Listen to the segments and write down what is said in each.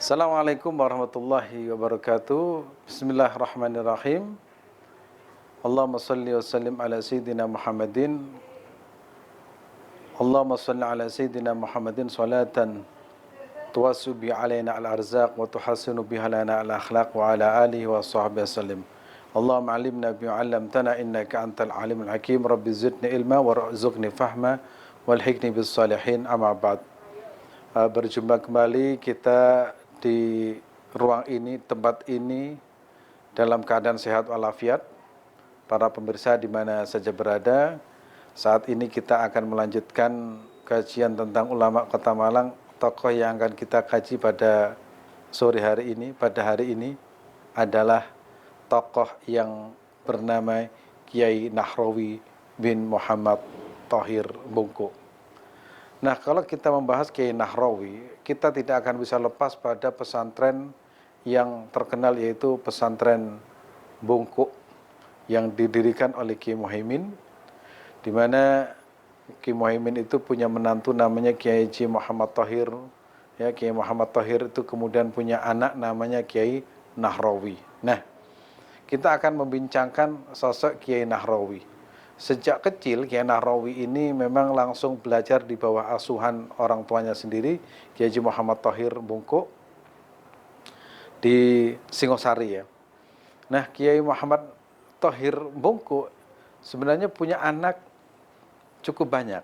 Assalamualaikum warahmatullahi wabarakatuh. Bismillahirrahmanirrahim. Allahumma salli wa sallim ala sayyidina Muhammadin. Allahumma salli ala sayyidina Muhammadin salatan tuwassu bi alaina al-arzaq wa tuhassinu biha lana al-akhlaq wa ala alihi wa sahbihi wasallim. Allahumma alimna bima 'allamtana innaka antal alimul hakim. Rabbi zidni ilma warzuqni fahma walhiqni bis salihin. Amma ba'd. Berjumpa kembali kita di ruang ini, tempat ini dalam keadaan sehat walafiat. Para pemirsa di mana saja berada, saat ini kita akan melanjutkan kajian tentang ulama Kota Malang. Tokoh yang akan kita kaji pada sore hari ini, pada hari ini adalah tokoh yang bernama Kiai Nahrawi bin Muhammad Thohir Bungku. Nah, kalau kita membahas Kiai Nahrawi, kita tidak akan bisa lepas pada pesantren yang terkenal, yaitu pesantren Bungku yang didirikan oleh Kiai Muhaimin, di mana Kiai Muhaimin itu punya menantu namanya Kiai Haji Muhammad Thohir. Ya, Kiai Muhammad Thohir itu kemudian punya anak namanya Kiai Nahrawi. Nah, kita akan membincangkan sosok Kiai Nahrawi. Sejak kecil Kiai Nahrawi ini memang langsung belajar di bawah asuhan orang tuanya sendiri, Kiai Haji Muhammad Thohir Bungku di Singosari ya. Nah, Kiai Muhammad Thohir Bungku sebenarnya punya anak cukup banyak.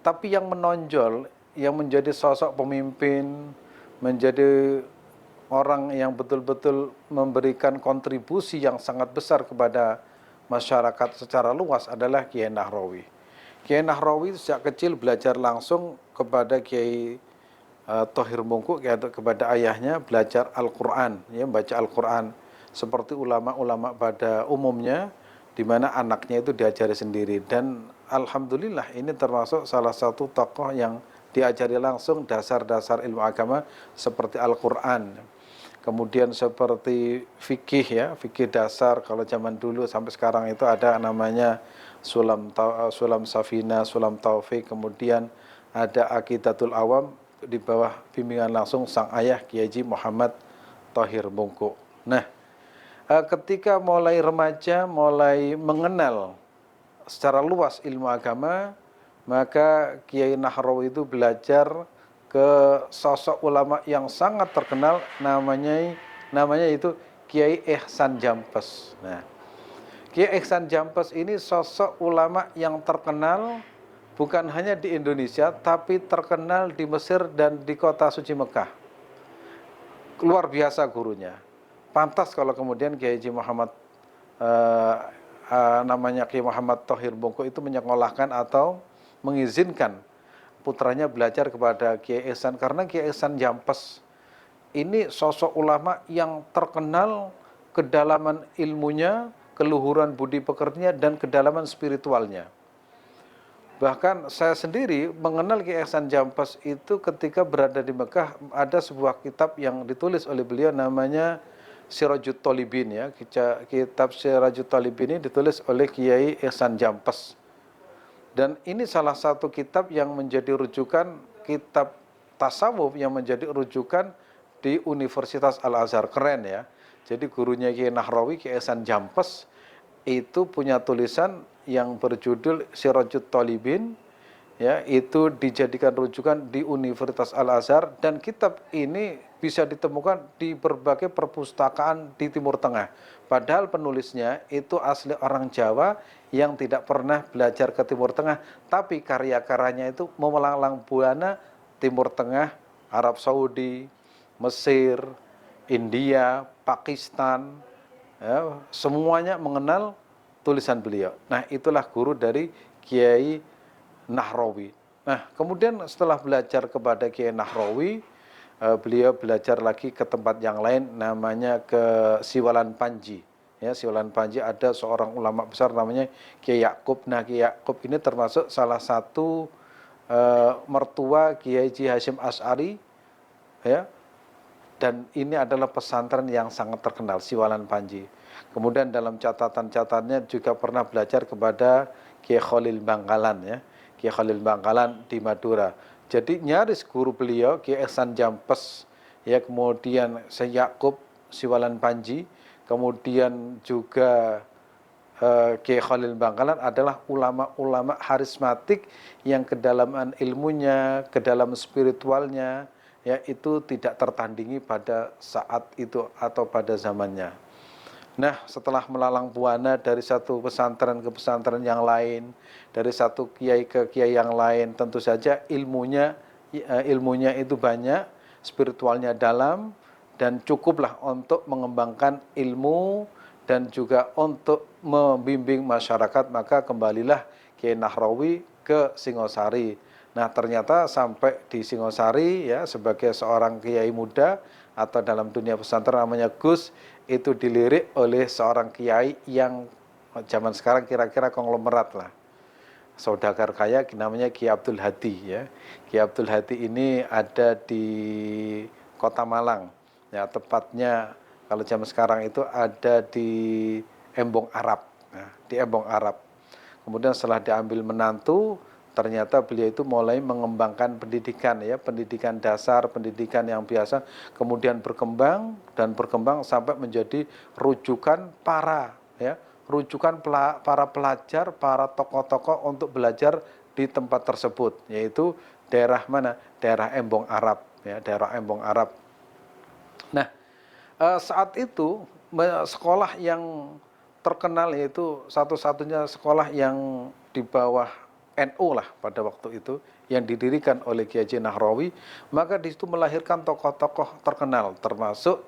Tapi yang menonjol, yang menjadi sosok pemimpin, menjadi orang yang betul-betul memberikan kontribusi yang sangat besar kepada masyarakat secara luas adalah Kiai Nahrawi. Kiai Nahrawi sejak kecil belajar langsung kepada Kiai Thohir Bungku, kepada ayahnya, belajar Al-Quran, ya, baca Al-Quran seperti ulama-ulama pada umumnya, di mana anaknya itu diajari sendiri. Dan alhamdulillah ini termasuk salah satu tokoh yang diajari langsung dasar-dasar ilmu agama seperti Al-Quran. Kemudian seperti fikih ya, fikih dasar kalau zaman dulu sampai sekarang itu ada namanya Sulam Safina, Sulam Taufik, kemudian ada Aqidatul Awam di bawah bimbingan langsung sang ayah Kiai Haji Muhammad Thohir Bungku. Nah, ketika mulai remaja, mulai mengenal secara luas ilmu agama, maka Kiai Nahrawi itu belajar ke sosok ulama yang sangat terkenal, namanya itu Kiai Ihsan Jampes. Nah, Kiai Ihsan Jampes ini sosok ulama yang terkenal bukan hanya di Indonesia, tapi terkenal di Mesir dan di kota suci Mekah. Luar biasa gurunya. Pantas kalau kemudian Kiai Haji Muhammad namanya Kiai Muhammad Thohir Bungku itu menyekolahkan atau mengizinkan putranya belajar kepada Kiai Ihsan, karena Kiai Ihsan Jampes ini sosok ulama yang terkenal kedalaman ilmunya, keluhuran budi pekertinya, dan kedalaman spiritualnya. Bahkan saya sendiri mengenal Kiai Ihsan Jampes itu ketika berada di Mekah. Ada sebuah kitab yang ditulis oleh beliau namanya Sirajut Thalibin ya. Kitab Sirajut Thalibin ini ditulis oleh Kiai Ihsan Jampes. Dan ini salah satu kitab yang menjadi rujukan, kitab tasawuf yang menjadi rujukan di Universitas Al-Azhar. Keren ya. Jadi gurunya Kiai Nahrawi, Kiai Ihsan Jampes, itu punya tulisan yang berjudul Sirajut Thalibin, ya, itu dijadikan rujukan di Universitas Al-Azhar, dan kitab ini bisa ditemukan di berbagai perpustakaan di Timur Tengah. Padahal penulisnya itu asli orang Jawa yang tidak pernah belajar ke Timur Tengah, tapi karya-karyanya itu memelanglang buana Timur Tengah, Arab Saudi, Mesir, India, Pakistan, ya, semuanya mengenal tulisan beliau. Nah, itulah guru dari Kiai Nahrawi. Nah, kemudian setelah belajar kepada Kiai Nahrawi, beliau belajar lagi ke tempat yang lain, namanya ke Siwalan Panji. Ya, Siwalan Panji ada seorang ulama besar namanya Kiai Yakub. Nah, Kiai Yakub ini termasuk salah satu mertua Kiai Haji Hasyim Asy'ari, ya. Dan ini adalah pesantren yang sangat terkenal, Siwalan Panji. Kemudian dalam catatan-catatannya juga pernah belajar kepada Kiai Khalil Bangkalan ya. Kiai Khalil Bangkalan di Madura. Jadi nyaris guru beliau Kiai Ihsan Jampes ya kemudian Syekh Yakub Siwalan Panji, kemudian juga Kiai Khalil Bangkalan adalah ulama-ulama harismatik yang kedalaman ilmunya, kedalaman spiritualnya, ya itu tidak tertandingi pada saat itu atau pada zamannya. Nah, setelah melalang buana dari satu pesantren ke pesantren yang lain, dari satu kiai ke kiai yang lain, tentu saja ilmunya itu banyak, spiritualnya dalam, dan cukuplah untuk mengembangkan ilmu dan juga untuk membimbing masyarakat. Maka kembalilah Kiai Nahrawi ke Singosari. Nah, ternyata sampai di Singosari ya sebagai seorang kiai muda atau dalam dunia pesantren namanya Gus, itu dilirik oleh seorang kiai yang zaman sekarang kira-kira konglomerat lah, saudagar kaya, namanya Kiai Abdul Hadi ya. Kiai Abdul Hadi ini ada di Kota Malang ya, tepatnya kalau zaman sekarang itu ada di Embong Arab. Nah, di Embong Arab. Kemudian setelah diambil menantu, ternyata beliau itu mulai mengembangkan pendidikan ya, pendidikan dasar, pendidikan yang biasa, kemudian berkembang dan berkembang sampai menjadi rujukan para pelajar, para tokoh-tokoh untuk belajar di tempat tersebut, yaitu daerah mana? Daerah Embong Arab ya, daerah Embong Arab. Nah, saat itu sekolah yang terkenal yaitu satu-satunya sekolah yang di bawah NU lah pada waktu itu yang didirikan oleh Kiai Haji Nahrawi, maka di situ melahirkan tokoh-tokoh terkenal termasuk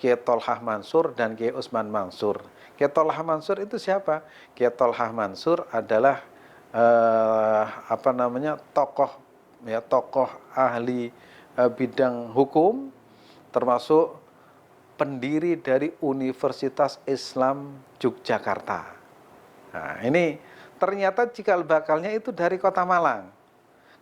Kiai Tolhah Mansur dan Kiai Usman Mansur. Kiai Tolhah Mansur itu siapa? Kiai Tolhah Mansur adalah tokoh ahli bidang hukum, termasuk pendiri dari Universitas Islam Yogyakarta. Nah, ini ternyata cikal bakalnya itu dari Kota Malang.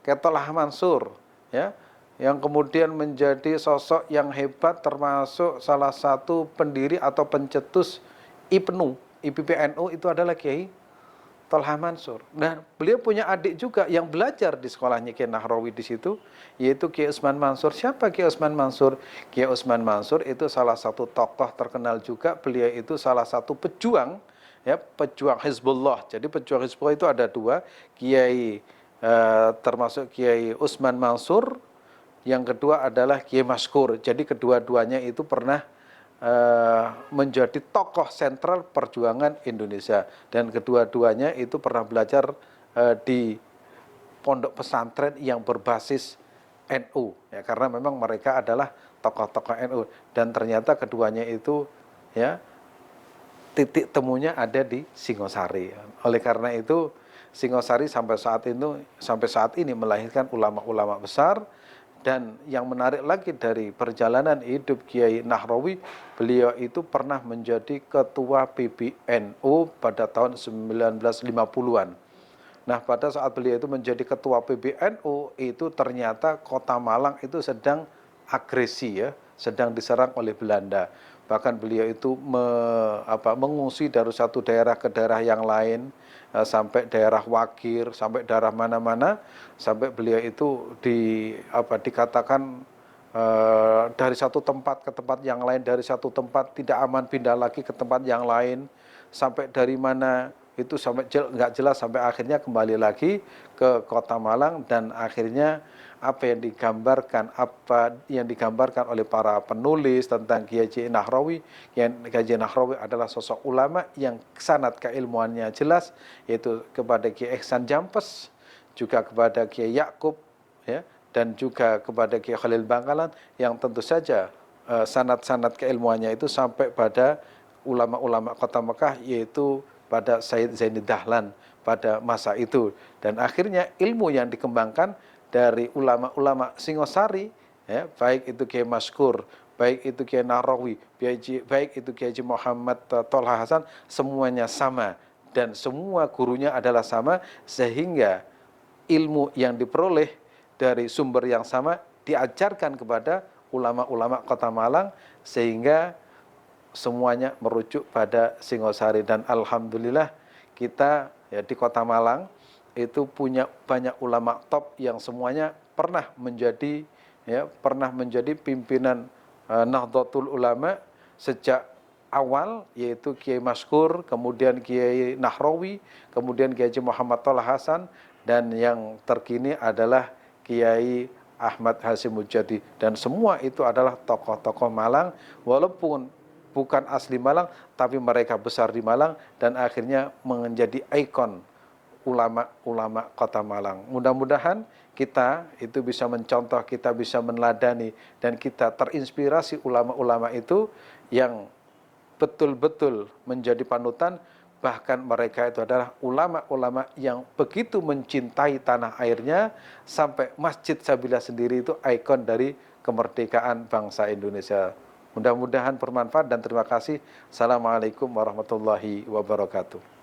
Kiai Tolhah Mansur ya, yang kemudian menjadi sosok yang hebat, termasuk salah satu pendiri atau pencetus IPPNU itu adalah Kiai Tolhah Mansur. Nah, beliau punya adik juga yang belajar di sekolahnya Kiai Nahrawi di situ, yaitu Kiai Usman Mansur. Siapa Kiai Usman Mansur? Kiai Usman Mansur itu salah satu tokoh terkenal juga. Beliau itu salah satu pejuang, ya, pejuang Hizbullah. Jadi pejuang Hizbullah itu ada dua, termasuk Kiai Usman Mansur. Yang kedua adalah Kiai Maskur. Jadi kedua-duanya itu pernah menjadi tokoh sentral perjuangan Indonesia, dan kedua-duanya itu pernah belajar di pondok pesantren yang berbasis NU ya, karena memang mereka adalah tokoh-tokoh NU, dan ternyata keduanya itu ya titik temunya ada di Singosari. Oleh karena itu Singosari sampai saat ini melahirkan ulama-ulama besar. Dan yang menarik lagi dari perjalanan hidup Kiai Nahrawi, beliau itu pernah menjadi ketua PBNU pada tahun 1950-an. Nah, pada saat beliau itu menjadi ketua PBNU, itu ternyata Kota Malang itu sedang agresi ya, sedang diserang oleh Belanda. Bahkan beliau itu mengungsi dari satu daerah ke daerah yang lain, sampai daerah Wakir, sampai daerah mana-mana, sampai beliau itu dikatakan dari satu tempat ke tempat yang lain, dari satu tempat tidak aman pindah lagi ke tempat yang lain, sampai dari mana itu sampai nggak jelas, sampai akhirnya kembali lagi ke Kota Malang. Dan akhirnya apa yang digambarkan oleh para penulis tentang Kiai Haji Nahrawi, Kiai Haji Nahrawi adalah sosok ulama yang sanad keilmuannya jelas, yaitu kepada Kiai Ihsan Jampes, juga kepada Kiai Yakub ya, dan juga kepada Kiai Khalil Bangkalan, yang tentu saja sanad-sanad keilmuannya itu sampai pada ulama-ulama Kota Mekah, yaitu pada Said Zaini Dahlan pada masa itu. Dan akhirnya ilmu yang dikembangkan dari ulama-ulama Singosari ya, baik itu Kiai Maskur, baik itu Kiai Nahrawi, baik itu Kiai Haji Muhammad Tolhah Hasan, semuanya sama dan semua gurunya adalah sama, sehingga ilmu yang diperoleh dari sumber yang sama diajarkan kepada ulama-ulama Kota Malang, sehingga semuanya merujuk pada Singosari. Dan alhamdulillah kita ya di Kota Malang itu punya banyak ulama top yang semuanya pernah menjadi ya, pernah menjadi pimpinan Nahdlatul Ulama sejak awal, yaitu Kiai Maskur, kemudian Kiai Nahrawi, kemudian Kiai Haji Muhammad Tolah Hasan, dan yang terkini adalah Kiai Ahmad Hasyim Mujadi. Dan semua itu adalah tokoh-tokoh Malang, walaupun bukan asli Malang, tapi mereka besar di Malang dan akhirnya menjadi ikon ulama-ulama kota Malang. Mudah-mudahan kita itu bisa mencontoh, kita bisa meneladani, dan kita terinspirasi ulama-ulama itu yang betul-betul menjadi panutan. Bahkan mereka itu adalah ulama-ulama yang begitu mencintai tanah airnya, sampai Masjid Sabilah sendiri itu ikon dari kemerdekaan bangsa Indonesia. Mudah-mudahan bermanfaat dan terima kasih. Assalamualaikum warahmatullahi wabarakatuh.